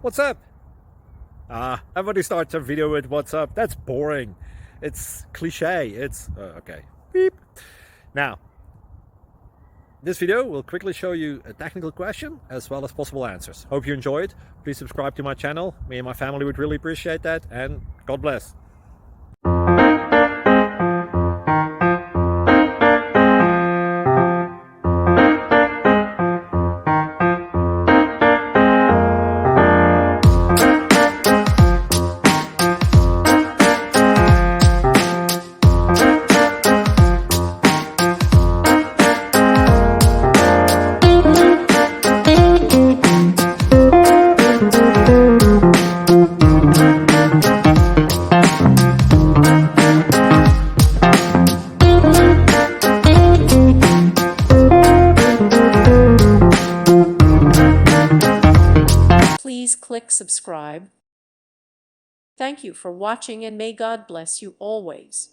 What's up? Everybody starts a video with what's up. That's boring. It's cliche. It's okay. Beep. Now, this video will quickly show you a technical question as well as possible answers. Hope you enjoy it. Please subscribe to my channel. Me and my family would really appreciate that, and God bless. Please click subscribe. Thank you for watching, and may God bless you always.